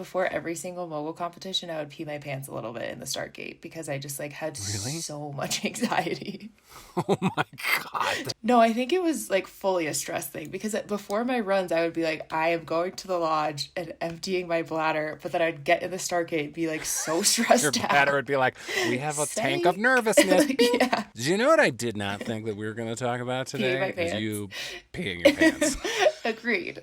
before every single mogul competition, I would pee my pants a little bit in the start gate because I just like had so much anxiety. Oh my God. No, I think it was like fully a stress thing because before my runs, I would be like, I am going to the lodge and emptying my bladder. But then I'd get in the start gate and be like so stressed Your out. bladder would be like, we have a tank of nervousness. Yeah. Do you know what I did not think that we were going to talk about today? Peeing my pants. Is you peeing your pants. Agreed.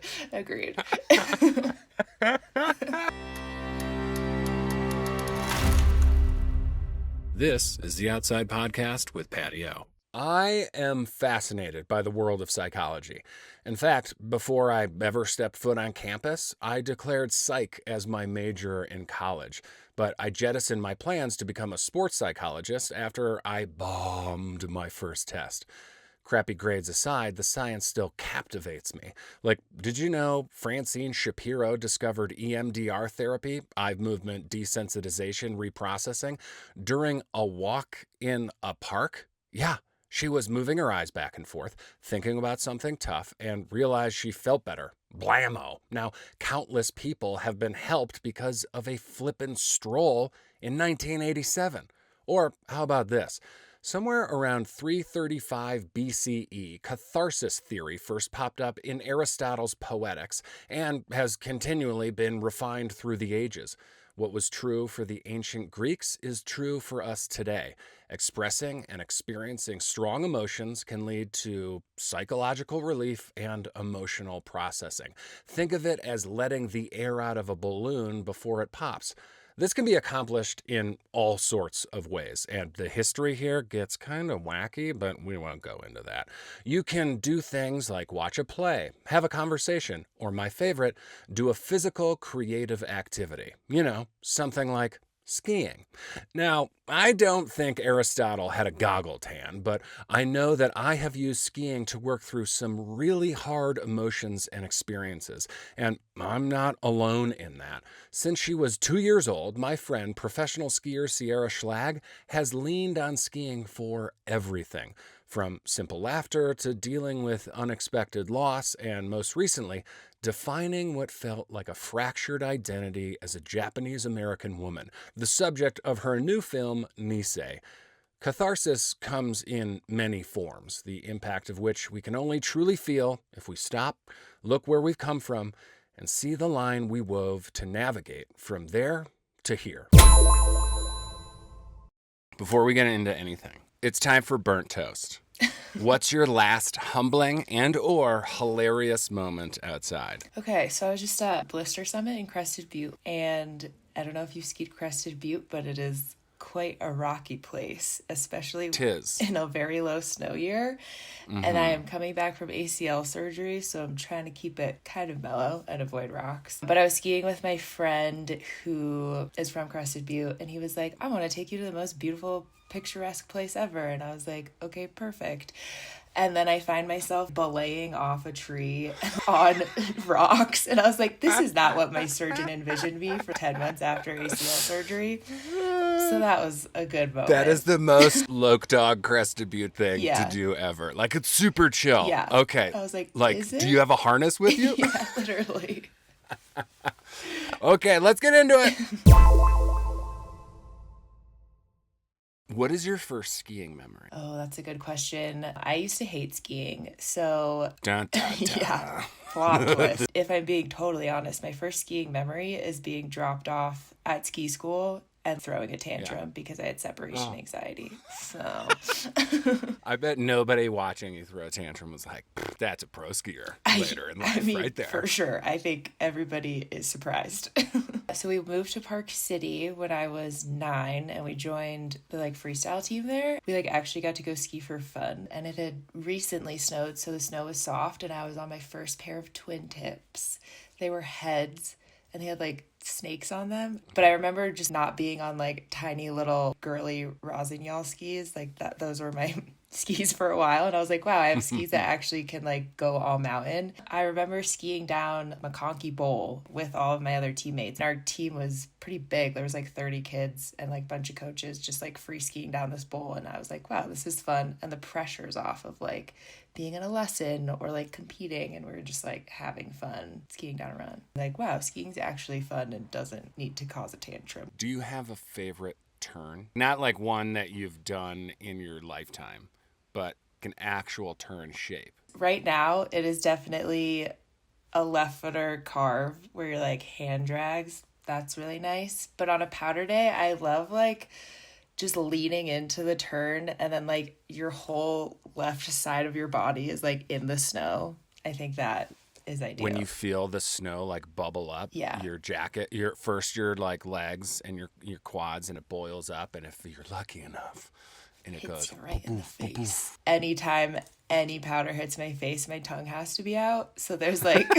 This is the Outside Podcast with Patty O. I am fascinated by the world of psychology. In fact, before I ever stepped foot on campus, I declared psych as my major in college. But I jettisoned my plans to become a sports psychologist after I bombed my first test. Crappy grades aside, the science still captivates me. Like, did you know Francine Shapiro discovered EMDR therapy, eye movement desensitization reprocessing, during a walk in a park? Yeah, she was moving her eyes back and forth, thinking about something tough, and realized she felt better. Blammo! Now, countless people have been helped because of a flippin' stroll in 1987. Or how about this? Somewhere around 335 BCE, catharsis theory first popped up in Aristotle's Poetics and has continually been refined through the ages. What was true for the ancient Greeks is true for us today. Expressing and experiencing strong emotions can lead to psychological relief and emotional processing. Think of it as letting the air out of a balloon before it pops. This can be accomplished in all sorts of ways, and the history here gets kind of wacky, but we won't go into that. You can do things like watch a play, have a conversation, or my favorite, do a physical creative activity. You know, something like skiing. Now, I don't think Aristotle had a goggle tan, but I know that I have used skiing to work through some really hard emotions and experiences, and I'm not alone in that. Since she was 2 years old, my friend, professional skier Sierra Schlag, has leaned on skiing for everything, from simple laughter to dealing with unexpected loss, and most recently, defining what felt like a fractured identity as a Japanese-American woman, the subject of her new film, Nisei. Catharsis comes in many forms, the impact of which we can only truly feel if we stop, look where we've come from, and see the line we wove to navigate from there to here. Before we get into anything, it's time for burnt toast. What's your last humbling and or hilarious moment outside? Okay, so I was just at Blister Summit in Crested Butte, and I don't know if you've skied Crested Butte, but it is quite a rocky place, especially in a very low snow year. Mm-hmm. And I am coming back from ACL surgery, so I'm trying to keep it kind of mellow and avoid rocks. But I was skiing with my friend who is from Crested Butte, and he was like, I want to take you to the most beautiful, picturesque place ever. And I was like, okay, perfect. And then I find myself belaying off a tree on rocks. And I was like, this is not what my surgeon envisioned me for 10 months after ACL surgery. So that was a good moment. That is the most Loke Dog Crested Butte thing to do ever. Like, it's super chill. Yeah. Okay. I was like, is it? Do you have a harness with you? Yeah, literally. Okay, let's get into it. What is your first skiing memory? Oh, that's a good question. I used to hate skiing, so... Dun, dun, dun. Yeah, plot twist. If I'm being totally honest, my first skiing memory is being dropped off at ski school and throwing a tantrum because I had separation anxiety. So... I bet nobody watching you throw a tantrum was like, that's a pro skier later in life right there. For sure. I think everybody is surprised. So we moved to Park City when I was 9, and we joined the freestyle team there. We actually got to go ski for fun, and it had recently snowed, so the snow was soft, and I was on my first pair of twin tips. They were heads, and they had snakes on them. But I remember just not being on tiny little girly Rossignol skis. Those were my skis for a while, and I was like, wow, I have skis that actually can like go all mountain. I remember skiing down McConkey Bowl with all of my other teammates. And our team was pretty big. There was like 30 kids and like a bunch of coaches just like free skiing down this bowl. And I was like, wow, this is fun. And the pressure's off of like being in a lesson or like competing, and we're just like having fun skiing down a run. Like, wow, skiing's actually fun and doesn't need to cause a tantrum. Do you have a favorite turn? Not like one that you've done in your lifetime, but an actual turn shape. Right now, it is definitely a left footer carve where you're like hand drags. That's really nice. But on a powder day, I love like just leaning into the turn, and then like your whole left side of your body is like in the snow. I think that is ideal. When you feel the snow like bubble up, your jacket, your like legs and your quads, and it boils up, and if you're lucky enough, and it goes right in the face. Anytime any powder hits my face, my tongue has to be out. So there's like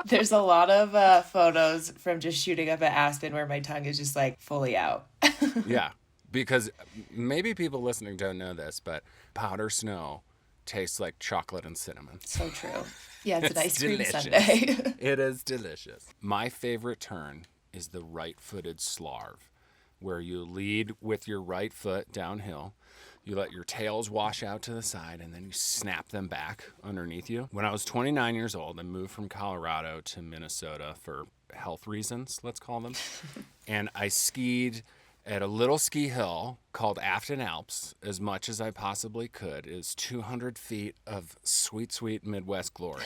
there's a lot of photos from just shooting up at Aspen where my tongue is just like fully out. Yeah, because maybe people listening don't know this, but powder snow tastes like chocolate and cinnamon. So true. Yeah, it's an ice cream sundae. It is delicious. My favorite turn is the right-footed slarv, where you lead with your right foot downhill. You let your tails wash out to the side, and then you snap them back underneath you. When I was 29 years old, I moved from Colorado to Minnesota for health reasons, let's call them. And I skied at a little ski hill called Afton Alps as much as I possibly could. It is 200 feet of sweet, sweet Midwest glory.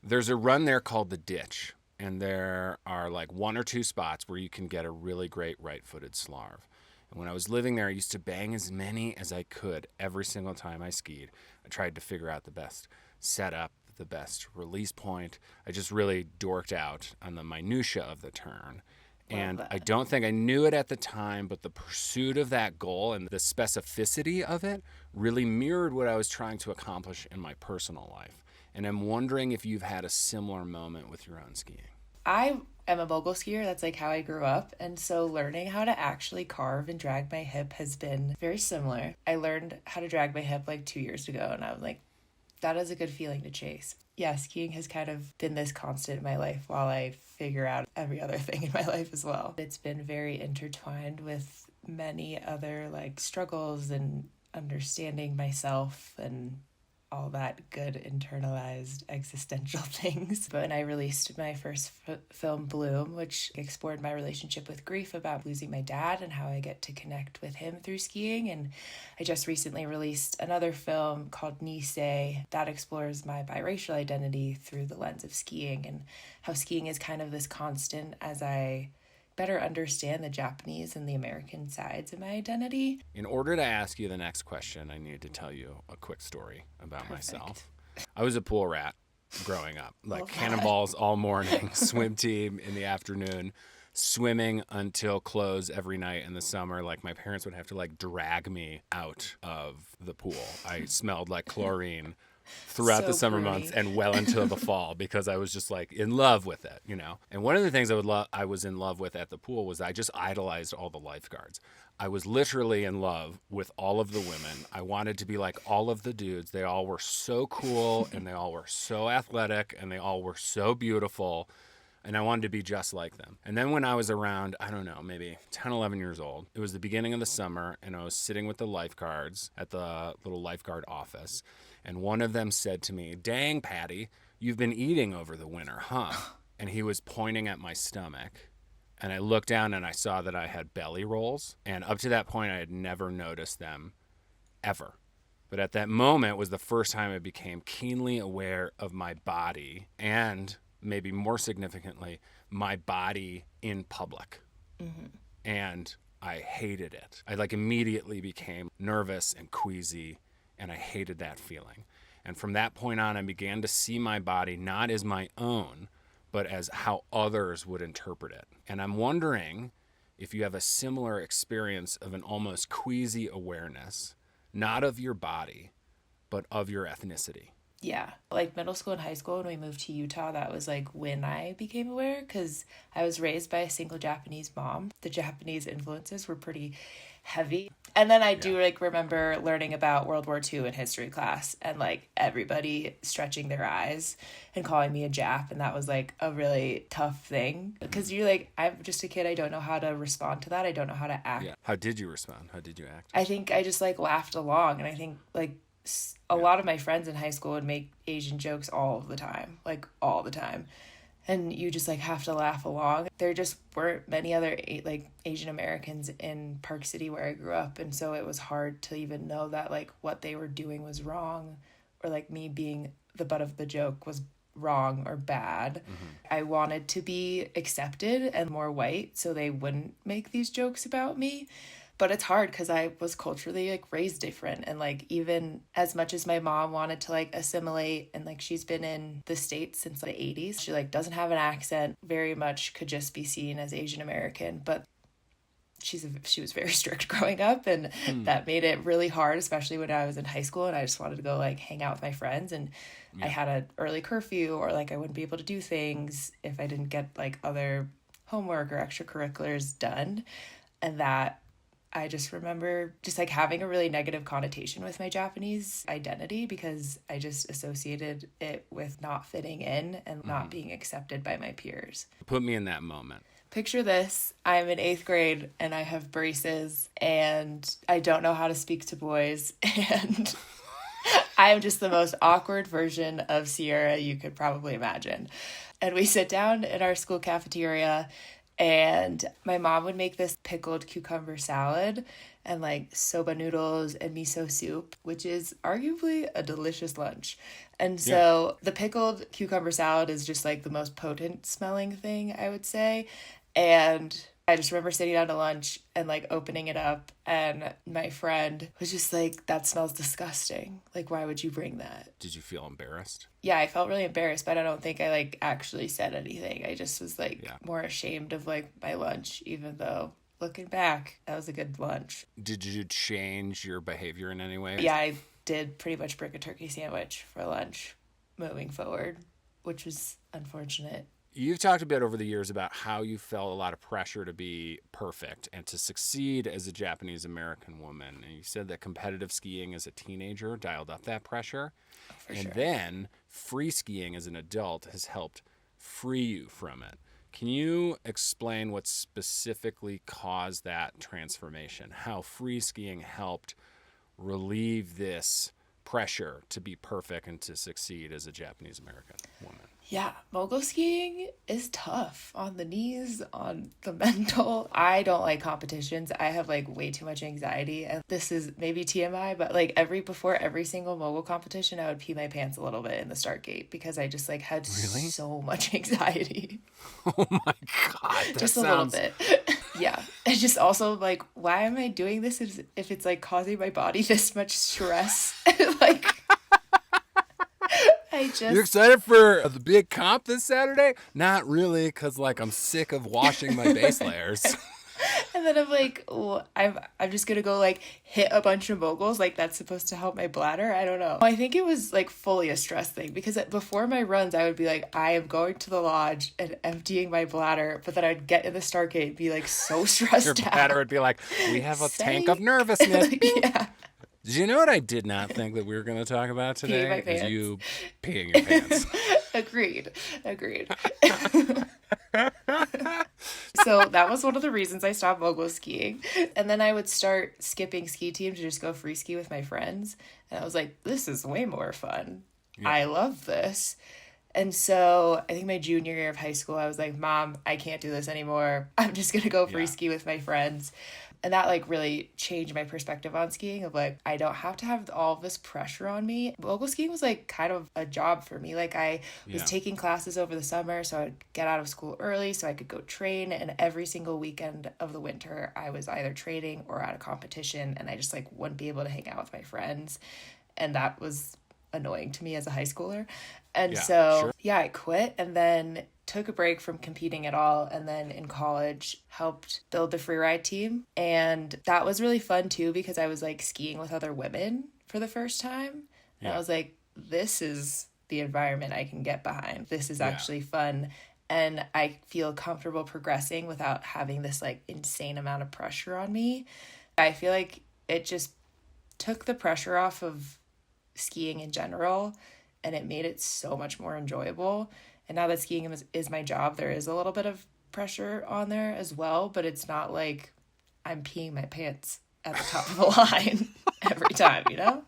There's a run there called the Ditch, and there are like one or two spots where you can get a really great right-footed slarv. And when I was living there, I used to bang as many as I could every single time I skied. I tried to figure out the best setup, the best release point. I just really dorked out on the minutia of the turn. And I don't think I knew it at the time, but the pursuit of that goal and the specificity of it really mirrored what I was trying to accomplish in my personal life. And I'm wondering if you've had a similar moment with your own skiing. I am a mogul skier. That's like how I grew up. And so learning how to actually carve and drag my hip has been very similar. I learned how to drag my hip like 2 years ago, and I was like, that is a good feeling to chase. Yeah, skiing has kind of been this constant in my life while I figure out every other thing in my life as well. It's been very intertwined with many other like struggles and understanding myself and all that good internalized existential things. But when I released my first film, Bloom, which explored my relationship with grief about losing my dad and how I get to connect with him through skiing. And I just recently released another film called Nisei that explores my biracial identity through the lens of skiing, and how skiing is kind of this constant as I better understand the Japanese and the American sides of my identity. In order to ask you the next question, I need to tell you a quick story about myself. I was a pool rat growing up, like cannonballs all morning, swim team in the afternoon, swimming until close every night in the summer. Like my parents would have to like drag me out of the pool. I smelled like chlorine throughout the summer months and well into the fall, because I was just like in love with it, you know. And one of the things I was in love with at the pool was I just idolized all the lifeguards. I was literally in love with all of the women. I wanted to be like all of the dudes. They all were so cool and they all were so athletic and they all were so beautiful. And I wanted to be just like them. And then when I was around, I don't know, maybe 10, 11 years old, it was the beginning of the summer, and I was sitting with the lifeguards at the little lifeguard office. And one of them said to me, "Dang, Patty, you've been eating over the winter, huh?" And he was pointing at my stomach. And I looked down and I saw that I had belly rolls. And up to that point, I had never noticed them ever. But at that moment was the first time I became keenly aware of my body, and maybe more significantly, my body in public. Mm-hmm. And I hated it. I like immediately became nervous and queasy, and I hated that feeling. And from that point on, I began to see my body not as my own, but as how others would interpret it. And I'm wondering if you have a similar experience of an almost queasy awareness, not of your body, but of your ethnicity. Yeah. Like middle school and high school, when we moved to Utah, that was like when I became aware, because I was raised by a single Japanese mom. The Japanese influences were pretty heavy. And then I do like remember learning about World War II in history class and like everybody stretching their eyes and calling me a Jap. And that was like a really tough thing because you're like, I'm just a kid. I don't know how to respond to that. I don't know how to act. Yeah. How did you respond? How did you act? I think I just like laughed along. And I think like a lot of my friends in high school would make Asian jokes all the time, like all the time. And you just like have to laugh along. There just weren't many other like Asian Americans in Park City where I grew up. And so it was hard to even know that like what they were doing was wrong, or like me being the butt of the joke was wrong or bad. I wanted to be accepted and more white so they wouldn't make these jokes about me. But it's hard because I was culturally like raised different. And like even as much as my mom wanted to like assimilate, and like she's been in the States since the 80s, she like doesn't have an accent, very much could just be seen as Asian American. But she was very strict growing up, and that made it really hard, especially when I was in high school and I just wanted to go like hang out with my friends, and I had an early curfew, or like I wouldn't be able to do things if I didn't get like other homework or extracurriculars done. And that I just remember just like having a really negative connotation with my Japanese identity because I just associated it with not fitting in and not being accepted by my peers. Put me in that moment. Picture this. I'm in 8th grade and I have braces and I don't know how to speak to boys, and I am just the most awkward version of Sierra you could probably imagine. And we sit down in our school cafeteria, and my mom would make this pickled cucumber salad and like soba noodles and miso soup, which is arguably a delicious lunch. And so the pickled cucumber salad is just like the most potent smelling thing, I would say. And I just remember sitting down to lunch and like opening it up, and my friend was just like, that smells disgusting. Like, why would you bring that? Did you feel embarrassed? Yeah, I felt really embarrassed, but I don't think I like actually said anything. I just was like more ashamed of like my lunch, even though looking back, that was a good lunch. Did you change your behavior in any way? Yeah, I did pretty much bring a turkey sandwich for lunch moving forward, which was unfortunate. You've talked a bit over the years about how you felt a lot of pressure to be perfect and to succeed as a Japanese American woman. And you said that competitive skiing as a teenager dialed up that pressure. Then free skiing as an adult has helped free you from it. Can you explain what specifically caused that transformation? How free skiing helped relieve this pressure to be perfect and to succeed as a Japanese American woman? Yeah, mogul skiing is tough on the knees, on the mental. I don't like competitions. I have like way too much anxiety. And this is maybe TMI, but like before every single mogul competition, I would pee my pants a little bit in the start gate because I just like had so much anxiety. Oh my God. Just a little bit. Yeah. It's just also like, why am I doing this if it's like causing my body this much stress? Like, You're excited for the big comp this Saturday? Not really, because like I'm sick of washing my base layers. And then I'm like, I'm just gonna go like hit a bunch of moguls, like that's supposed to help my bladder. I don't know. I think it was like fully a stress thing because before my runs, I would be like, I am going to the lodge and emptying my bladder, but then I'd get in the start gate and be like so stressed out. Your bladder would be like, we have a tank of nervousness. Yeah. Did you know what I did not think that we were going to talk about today? Peeing my pants. Is you peeing your pants. Agreed. So that was one of the reasons I stopped mogul skiing. And then I would start skipping ski team to just go free ski with my friends. And I was like, this is way more fun. Yeah. I love this. And so I think my junior year of high school, I was like, Mom, I can't do this anymore. I'm just going to go free ski with my friends. And that like really changed my perspective on skiing of like, I don't have to have all of this pressure on me. Mogul skiing was like kind of a job for me. Like I was taking classes over the summer, so I'd get out of school early so I could go train. And every single weekend of the winter, I was either training or at a competition, and I just like wouldn't be able to hang out with my friends. And that was annoying to me as a high schooler. And I quit and then took a break from competing at all, and then in college helped build the freeride team. And that was really fun too because I was like skiing with other women for the first time. And I was like, this is the environment I can get behind. This is actually fun. And I feel comfortable progressing without having this like insane amount of pressure on me. I feel like it just took the pressure off of skiing in general, and it made it so much more enjoyable. And now that skiing is my job, there is a little bit of pressure on there as well, but it's not like I'm peeing my pants at the top of the line every time, you know?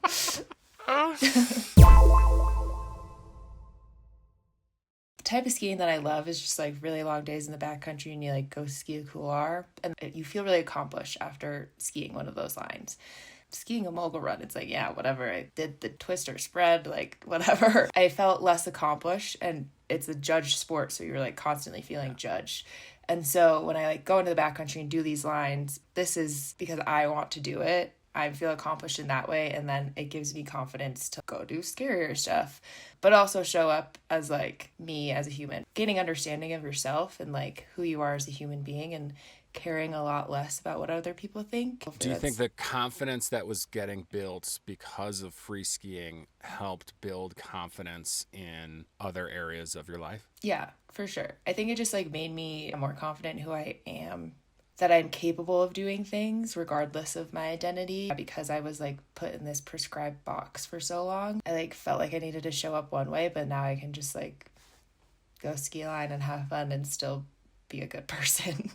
The type of skiing that I love is just like really long days in the backcountry and you like go ski a couloir and you feel really accomplished after skiing one of those lines. Skiing a mogul run, it's like, yeah, whatever. I did the twist or spread, like whatever. I felt less accomplished, and it's a judged sport, so you're like constantly feeling judged. And so when I like go into the backcountry and do these lines, this is because I want to do it. I feel accomplished in that way, and then it gives me confidence to go do scarier stuff, but also show up as like me as a human, gaining understanding of yourself and like who you are as a human being, and caring a lot less about what other people think. Do you think the confidence that was getting built because of free skiing helped build confidence in other areas of your life? Yeah, for sure. I think it just like made me more confident in who I am, that I'm capable of doing things regardless of my identity. Because I was like put in this prescribed box for so long, I like felt like I needed to show up one way, but now I can just like go ski a line and have fun and still be a good person.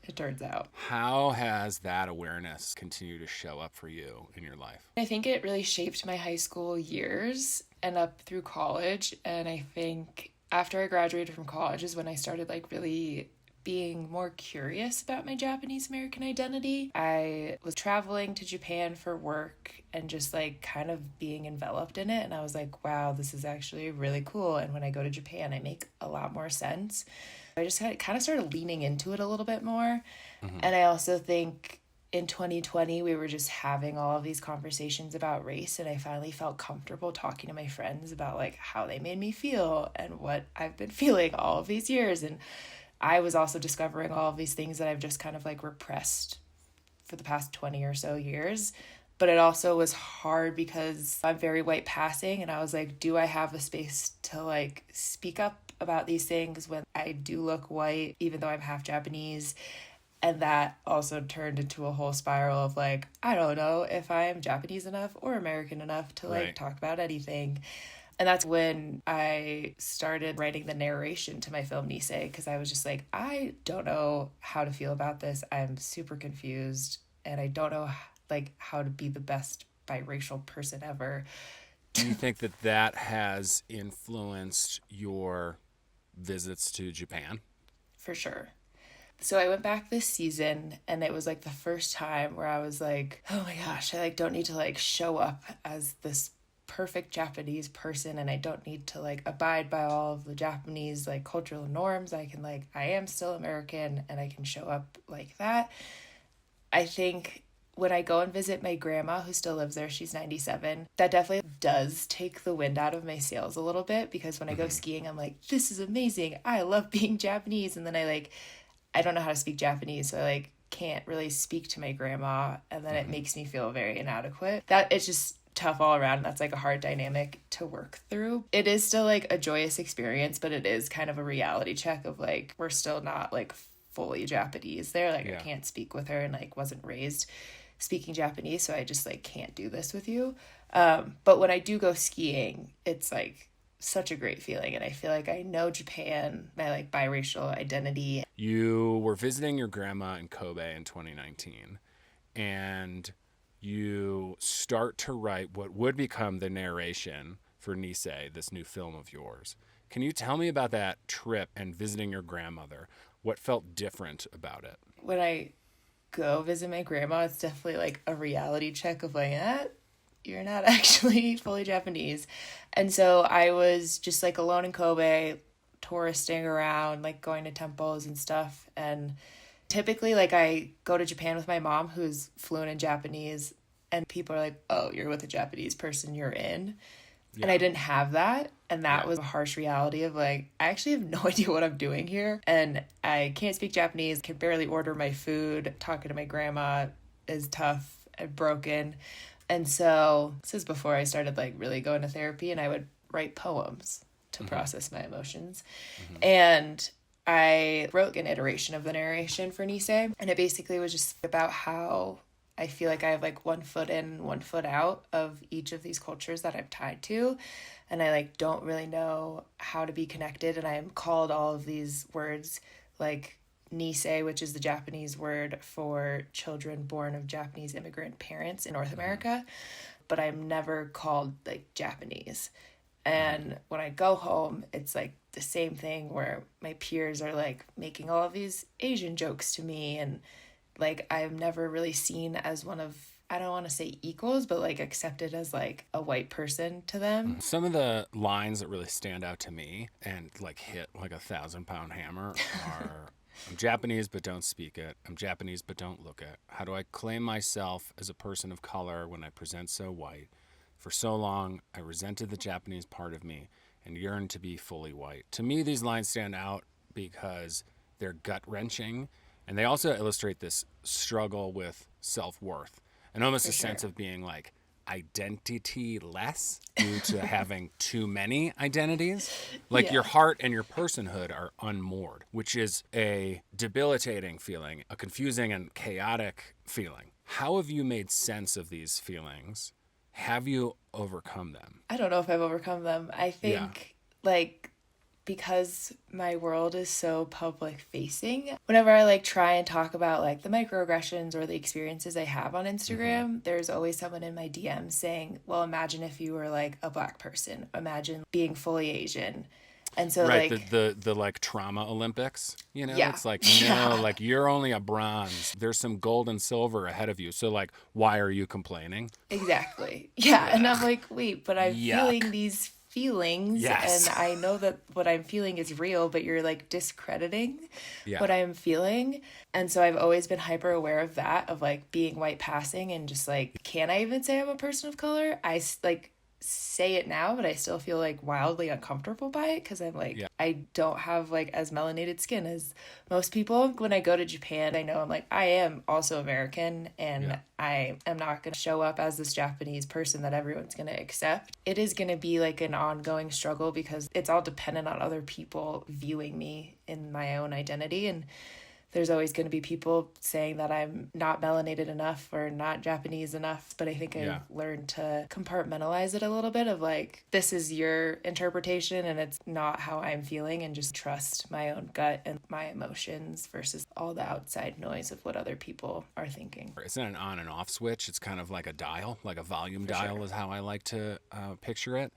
It turns out. How has that awareness continued to show up for you in your life? I think it really shaped my high school years and up through college. And I think after I graduated from college is when I started like really being more curious about my Japanese American identity. I was traveling to Japan for work and just like kind of being enveloped in it. And I was like, wow, this is actually really cool. And when I go to Japan, I make a lot more sense. I just kind of started leaning into it a little bit more. Mm-hmm. And I also think in 2020, we were just having all of these conversations about race. And I finally felt comfortable talking to my friends about like how they made me feel and what I've been feeling all of these years. And I was also discovering all of these things that I've just kind of like repressed for the past 20 or so years. But it also was hard because I'm very white passing. And I was like, do I have a space to like speak up about these things when I do look white, even though I'm half Japanese? And that also turned into a whole spiral of like, I don't know if I'm Japanese enough or American enough to like talk about anything. And that's when I started writing the narration to my film Nisei, because I was just like, I don't know how to feel about this. I'm super confused and I don't know like how to be the best biracial person ever. Do you think that that has influenced your visits to Japan? For sure. So I went back this season and it was like the first time where I was like, oh my gosh, I like don't need to like show up as this perfect Japanese person, and I don't need to like abide by all of the Japanese like cultural norms. I can like, I am still American and I can show up like that. I think when I go and visit my grandma who still lives there, she's 97, that definitely does take the wind out of my sails a little bit, because when I go skiing, I'm like, this is amazing. I love being Japanese. And then I don't know how to speak Japanese, so I like can't really speak to my grandma, and then it makes me feel very inadequate. That it's just tough all around. That's like a hard dynamic to work through. It is still like a joyous experience, but it is kind of a reality check of like, we're still not like fully Japanese there. Like I can't speak with her and like wasn't raised speaking Japanese, so I just like can't do this with you. But when I do go skiing, it's like such a great feeling, and I feel like I know Japan, my like biracial identity. You were visiting your grandma in Kobe in 2019, and you start to write what would become the narration for Nisei, this new film of yours. Can you tell me about that trip and visiting your grandmother? What felt different about it? When I go visit my grandma, it's definitely like a reality check of like, you're not actually fully Japanese. And so I was just like alone in Kobe, touristing around, like going to temples and stuff. And typically like I go to Japan with my mom, who's fluent in Japanese, and people are like, oh, you're with a Japanese person, you're in. Yeah. And I didn't have that. And that was a harsh reality of like, I actually have no idea what I'm doing here. And I can't speak Japanese, can barely order my food. Talking to my grandma is tough and broken. And so this is before I started like really going to therapy, and I would write poems to process my emotions. And I wrote an iteration of the narration for Nisei, and it basically was just about how I feel like I have like one foot in, one foot out of each of these cultures that I'm tied to. And I like don't really know how to be connected. And I am called all of these words like Nisei, which is the Japanese word for children born of Japanese immigrant parents in North America. But I'm never called like Japanese. And when I go home, it's like the same thing where my peers are like making all of these Asian jokes to me, and like I'm never really seen as one of, I don't want to say equals, but like accepted as like a white person to them. Some of the lines that really stand out to me and like hit like 1,000-pound hammer are I'm Japanese but don't speak it. I'm Japanese but don't look it. How do I claim myself as a person of color when I present so white? For so long, I resented the Japanese part of me and yearned to be fully white. To me, these lines stand out because they're gut-wrenching, and they also illustrate this struggle with self-worth and almost a sense of being like identity-less due to having too many identities. Like your heart and your personhood are unmoored, which is a debilitating feeling, a confusing and chaotic feeling. How have you made sense of these feelings? Have you overcome them? I don't know if I've overcome them. I think like because my world is so public facing, whenever I like try and talk about like the microaggressions or the experiences I have on Instagram, there's always someone in my DMs saying, well, imagine if you were like a Black person, imagine being fully Asian. And so right, like the like trauma Olympics, you know, it's like, no, like you're only a bronze. There's some gold and silver ahead of you. So like, why are you complaining? Exactly. Yeah. And I'm like, wait, but I'm feeling these feelings and I know that what I'm feeling is real, but you're like discrediting what I'm feeling. And so I've always been hyper aware of that, of like being white passing and just like, can I even say I'm a person of color? I like say it now, but I still feel like wildly uncomfortable by it because I'm like, I don't have like as melanated skin as most people. When I go to Japan, I know I'm like, I am also American and I am not going to show up as this Japanese person that everyone's going to accept. It is going to be like an ongoing struggle because it's all dependent on other people viewing me in my own identity. And there's always going to be people saying that I'm not melanated enough or not Japanese enough. But I think I've learned to compartmentalize it a little bit of like, this is your interpretation and it's not how I'm feeling, and just trust my own gut and my emotions versus all the outside noise of what other people are thinking. It's not an on and off switch. It's kind of like a dial, like a volume dial is how I like to picture it.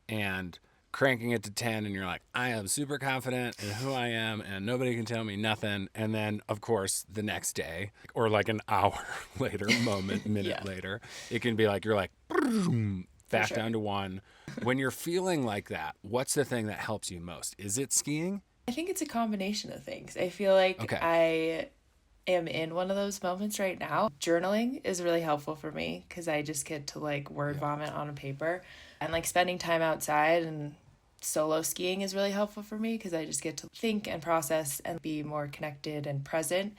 And cranking it to 10 and you're like, I am super confident in who I am and nobody can tell me nothing. And then of course the next day or like an hour later, minute later, it can be like, you're like back down to 1. When you're feeling like that, what's the thing that helps you most? Is it skiing? I think it's a combination of things. I feel like I am in one of those moments right now. Journaling is really helpful for me because I just get to like word vomit on a paper. And like spending time outside and solo skiing is really helpful for me because I just get to think and process and be more connected and present.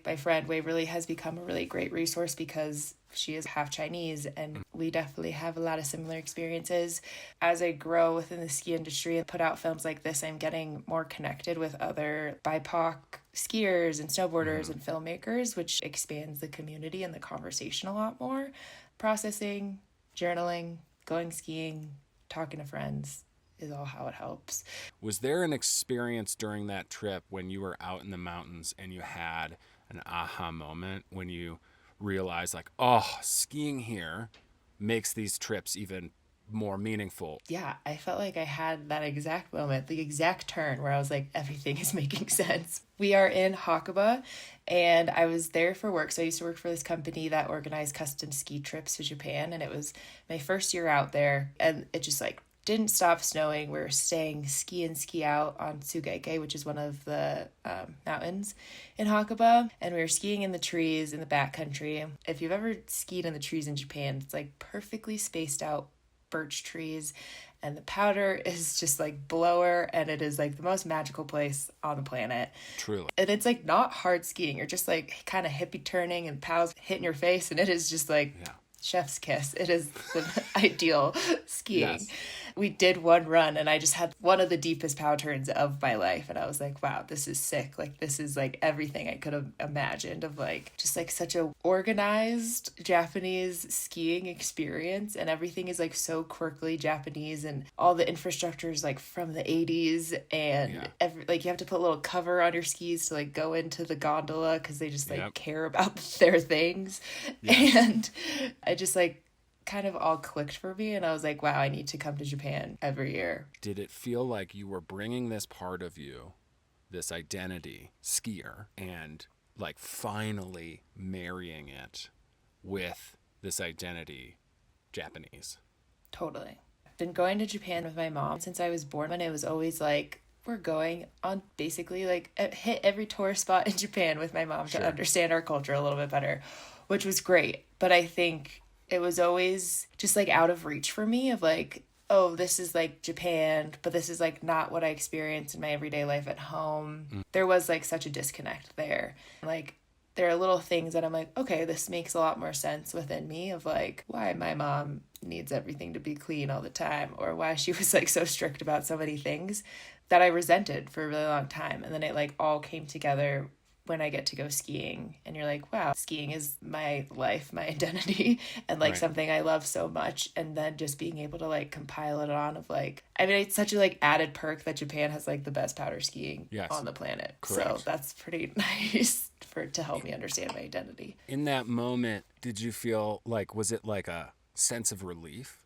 My friend Waverly has become a really great resource because she is half Chinese and we definitely have a lot of similar experiences. As I grow within the ski industry and put out films like this, I'm getting more connected with other BIPOC skiers and snowboarders and filmmakers, which expands the community and the conversation a lot more. Processing, journaling, going skiing, talking to friends is all how it helps. Was there an experience during that trip when you were out in the mountains and you had an aha moment when you realized like, oh, skiing here makes these trips even more meaningful? Yeah, I felt like I had that exact moment, the exact turn where I was like, everything is making sense. We are in Hakuba and I was there for work. So I used to work for this company that organized custom ski trips to Japan. And it was my first year out there and it just like didn't stop snowing. We were staying ski in, ski out on Tsugaike, which is one of the mountains in Hakuba. And we were skiing in the trees in the backcountry. If you've ever skied in the trees in Japan, it's like perfectly spaced out birch trees and the powder is just like blower and it is like the most magical place on the planet. Truly. And it's like not hard skiing. You're just like kind of hippie turning and pals hitting your face and it is just like chef's kiss. It is the ideal skiing. Yes. We did one run and I just had one of the deepest pow turns of my life. And I was like, wow, this is sick. Like, this is like everything I could have imagined of like, just like such a organized Japanese skiing experience. And everything is like so quirkily Japanese and all the infrastructure is like from the 80s. And like you have to put a little cover on your skis to like go into the gondola because they just like care about their things. And I just like kind of all clicked for me and I was like, wow, I need to come to Japan every year. Did it feel like you were bringing this part of you, this identity, skier, and like finally marrying it with this identity, Japanese? Totally. I've been going to Japan with my mom since I was born, and it was always like, we're going on basically like hit every tourist spot in Japan with my mom to understand our culture a little bit better, which was great. But I think it was always just like out of reach for me of like, oh, this is like Japan, but this is like not what I experience in my everyday life at home. There was like such a disconnect there. Like there are little things that I'm like, okay, this makes a lot more sense within me of like why my mom needs everything to be clean all the time or why she was like so strict about so many things that I resented for a really long time. And then it like all came together when I get to go skiing and you're like, wow, skiing is my life, my identity, and like something I love so much. And then just being able to like compile it on of like, I mean, it's such a like added perk that Japan has like the best powder skiing on the planet. Correct. So that's pretty nice to help me understand my identity. In that moment, did you feel like, was it like a sense of relief?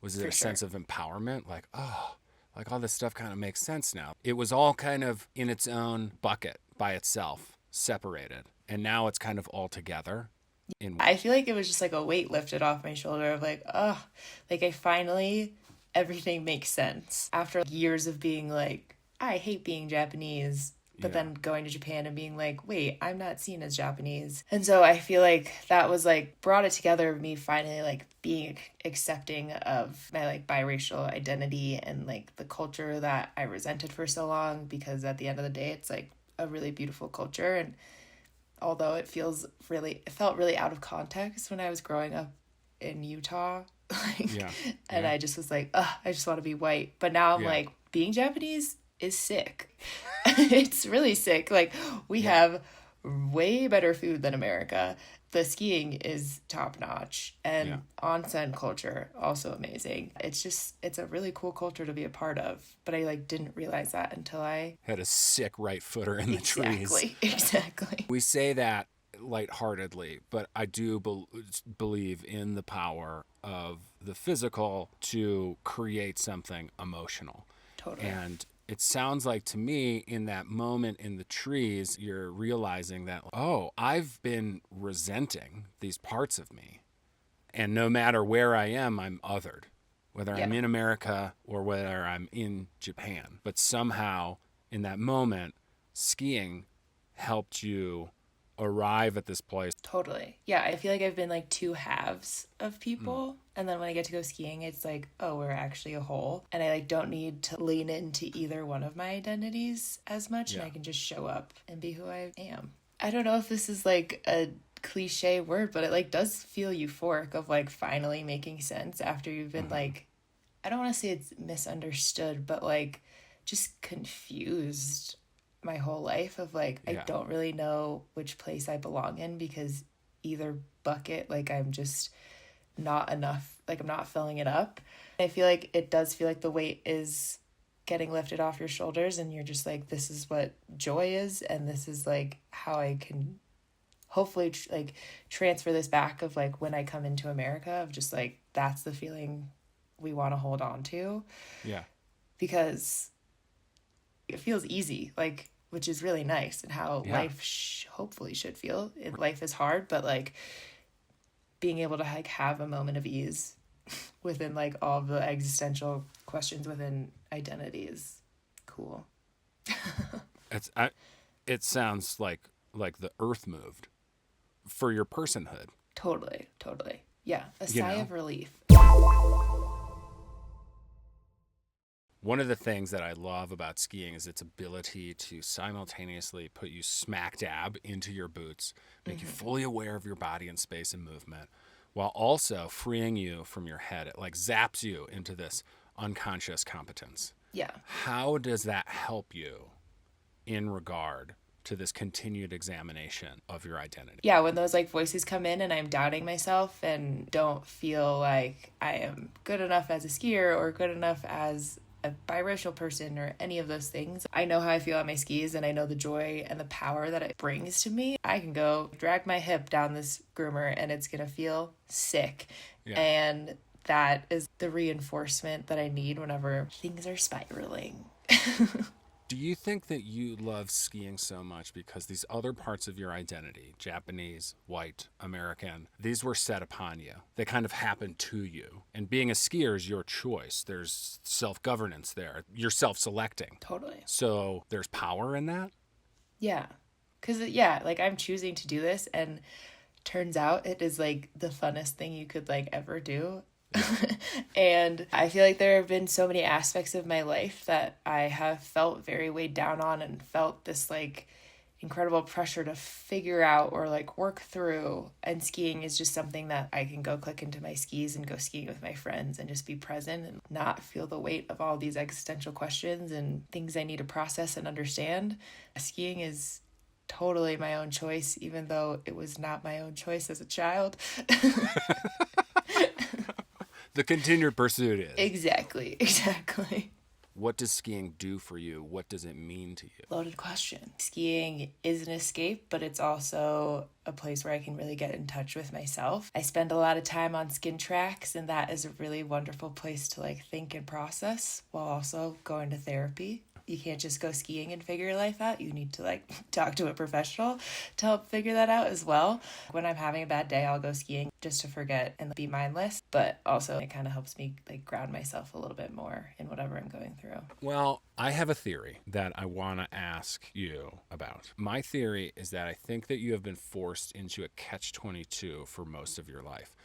Was it sense of empowerment? Like, oh, like all this stuff kind of makes sense now. It was all kind of in its own bucket by itself. Separated, and now it's kind of all together. I feel like it was just like a weight lifted off my shoulder of like, oh, like I finally, everything makes sense after years of being like, I hate being Japanese, but then going to Japan and being like, wait, I'm not seen as Japanese. And so I feel like that was like brought it together, me finally like being accepting of my like biracial identity and like the culture that I resented for so long, because at the end of the day, it's like a really beautiful culture. And although it felt really out of context when I was growing up in Utah, and I just was like, I just want to be white. But now I'm like, being Japanese is sick. It's really sick. Like we have way better food than America. The skiing is top notch, and onsen culture also amazing. It's a really cool culture to be a part of, but I like didn't realize that until I had a sick right footer in the trees. Exactly. We say that lightheartedly, but I do believe in the power of the physical to create something emotional. Totally. And it sounds like to me in that moment in the trees, you're realizing that, oh, I've been resenting these parts of me. And no matter where I am, I'm othered, whether I'm in America or whether I'm in Japan. But somehow in that moment, skiing helped you arrive at this place. Totally. Yeah, I feel like I've been like two halves of people. And then when I get to go skiing, it's like, oh, we're actually a whole. And I like don't need to lean into either one of my identities as much. And I can just show up and be who I am. I don't know if this is like a cliche word, but it like does feel euphoric of like finally making sense after you've been like, I don't want to say it's misunderstood, but like just confused my whole life of like, I don't really know which place I belong in, because either bucket, like I'm just not enough, like I'm not filling it up. I feel like it does feel like the weight is getting lifted off your shoulders and you're just like, this is what joy is, and this is like how I can hopefully like transfer this back of like when I come into America of just like, that's the feeling we want to hold on to. Because it feels easy, like, which is really nice, and how life hopefully should feel. Life is hard, but like being able to like have a moment of ease within like all the existential questions within identity is cool. It sounds like the earth moved for your personhood. Totally. Yeah, a sigh of relief. One of the things that I love about skiing is its ability to simultaneously put you smack dab into your boots, make you fully aware of your body and space and movement, while also freeing you from your head. It like zaps you into this unconscious competence. Yeah. How does that help you in regard to this continued examination of your identity? Yeah, when those like voices come in and I'm doubting myself and don't feel like I am good enough as a skier or good enough as a biracial person or any of those things. I know how I feel on my skis and I know the joy and the power that it brings to me. I can go drag my hip down this groomer and it's going to feel sick. Yeah. And that is the reinforcement that I need whenever things are spiraling. Do you think that you love skiing so much because these other parts of your identity, Japanese, white, American, these were set upon you? They kind of happened to you. And being a skier is your choice. There's self-governance there. You're self-selecting. Totally. So there's power in that? Yeah. Because, yeah, like I'm choosing to do this and turns out it is like the funnest thing you could like ever do. And I feel like there have been so many aspects of my life that I have felt very weighed down on and felt this like incredible pressure to figure out or like work through. And skiing is just something that I can go click into my skis and go skiing with my friends and just be present and not feel the weight of all these existential questions and things I need to process and understand. Skiing is totally my own choice, even though it was not my own choice as a child. The continued pursuit is. Exactly. What does skiing do for you? What does it mean to you? Loaded question. Skiing is an escape, but it's also a place where I can really get in touch with myself. I spend a lot of time on skin tracks, and that is a really wonderful place to like think and process while also going to therapy. You can't just go skiing and figure your life out. You need to like talk to a professional to help figure that out as well. When I'm having a bad day, I'll go skiing just to forget and be mindless. But also it kind of helps me like ground myself a little bit more in whatever I'm going through. Well, I have a theory that I want to ask you about. My theory is that I think that you have been forced into a catch-22 for most of your life.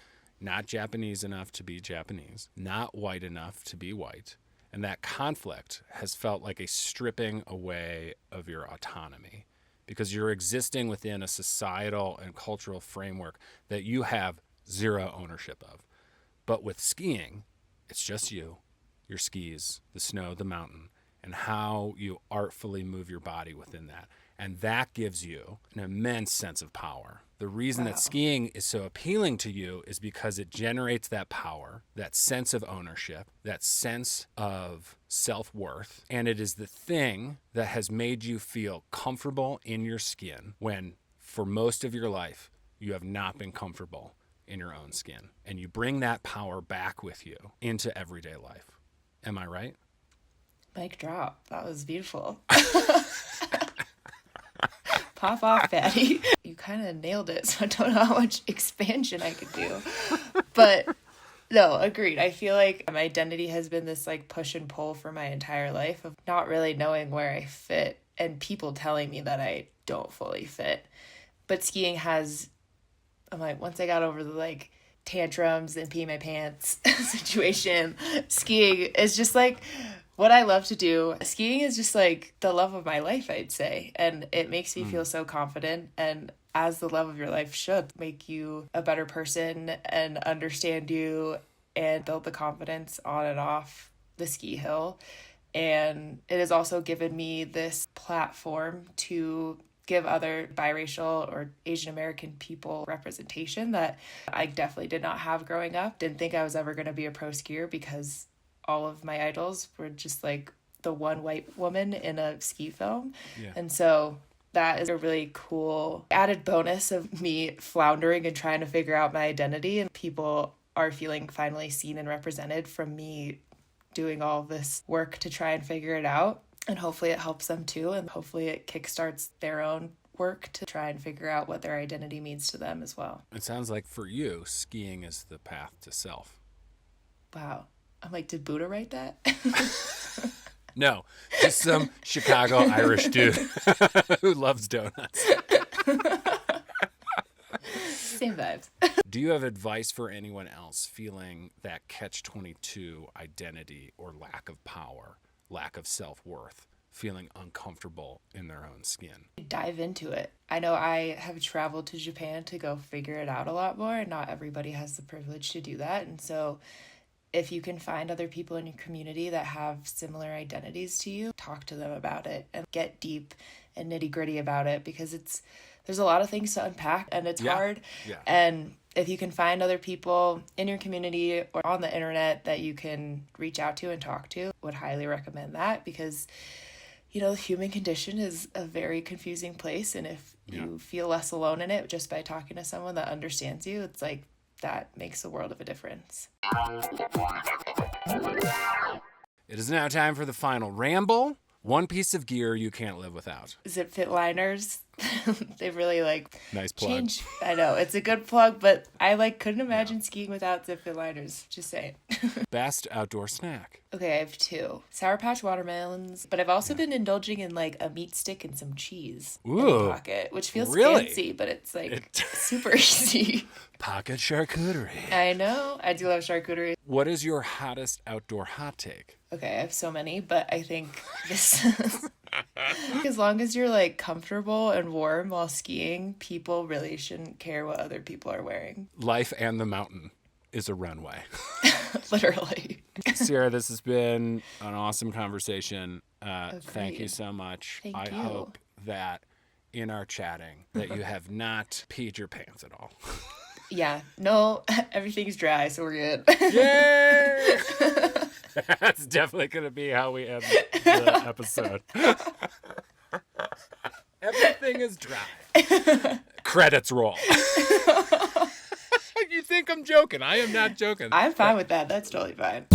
Not Japanese enough to be Japanese, not white enough to be white. And that conflict has felt like a stripping away of your autonomy because you're existing within a societal and cultural framework that you have zero ownership of. But with skiing, it's just you, your skis, the snow, the mountain, and how you artfully move your body within that. And that gives you an immense sense of power. The reason that skiing is so appealing to you is because it generates that power, that sense of ownership, that sense of self-worth. And it is the thing that has made you feel comfortable in your skin when, for most of your life, you have not been comfortable in your own skin. And you bring that power back with you into everyday life. Am I right? Mic drop. That was beautiful. Pop off, Patty. You kind of nailed it, so I don't know how much expansion I could do. But no, agreed. I feel like my identity has been this like push and pull for my entire life of not really knowing where I fit and people telling me that I don't fully fit. But skiing has, I'm like, once I got over the like tantrums and peeing my pants situation, skiing is just like what I love to do. Skiing is just like the love of my life, I'd say. And it makes me feel so confident. And as the love of your life should, make you a better person and understand you and build the confidence on and off the ski hill. And it has also given me this platform to give other biracial or Asian American people representation that I definitely did not have growing up. Didn't think I was ever going to be a pro skier because all of my idols were just like the one white woman in a ski film. Yeah. And so that is a really cool added bonus of me floundering and trying to figure out my identity. And people are feeling finally seen and represented from me doing all this work to try and figure it out. And hopefully it helps them too. And hopefully it kickstarts their own work to try and figure out what their identity means to them as well. It sounds like for you, skiing is the path to self. Wow. I'm like, did Buddha write that? No, just some Chicago Irish dude who loves donuts. Same vibes. Do you have advice for anyone else feeling that catch-22 identity or lack of power, lack of self-worth feeling uncomfortable in their own skin. Dive into it. I know I have traveled to Japan to go figure it out a lot more, and not everybody has the privilege to do that. And so if you can find other people in your community that have similar identities to you, talk to them about it and get deep and nitty-gritty about it, because there's a lot of things to unpack and it's hard. Yeah. And if you can find other people in your community or on the internet that you can reach out to and talk to, would highly recommend that, because the human condition is a very confusing place. And if you feel less alone in it just by talking to someone that understands you, it's like that makes a world of a difference. It is now time for the final ramble. One piece of gear you can't live without. Zip fit liners. They really nice plug. Change. I know it's a good plug, but I couldn't imagine skiing without zip fit liners. Just saying. Best outdoor snack. Okay, I have 2. Sour Patch watermelons, but I've also been indulging in a meat stick and some cheese in a pocket, which feels fancy, but it's super easy. Pocket charcuterie. I know. I do love charcuterie. What is your hottest outdoor hot take? Okay, I have so many, but I think this as long as you're comfortable and warm while skiing, people really shouldn't care what other people are wearing. Life and the mountain is a runway. Literally. Sierra, this has been an awesome conversation. Thank you so much. Thank you. Hope that in our chatting that you have not peed your pants at all. Yeah, no, everything's dry, so we're good. Yay! That's definitely going to be how we end the episode. Everything is dry. Credits roll. You think I'm joking? I am not joking. I'm fine with that. That's totally fine.